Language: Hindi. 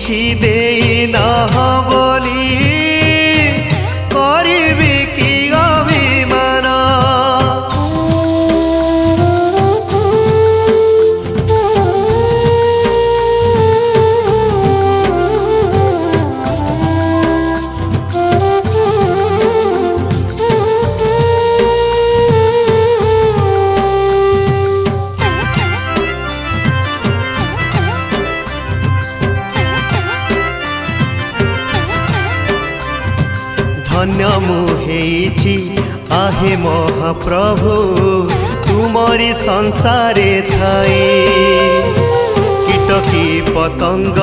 କିଛି ଦେଇନାହ ବୋଲି କରିବି କି ଅଭିମାନ। धन्य मु हेइछि आहे महाप्रभु तुमरी संसारे थाई कीटकी पतंग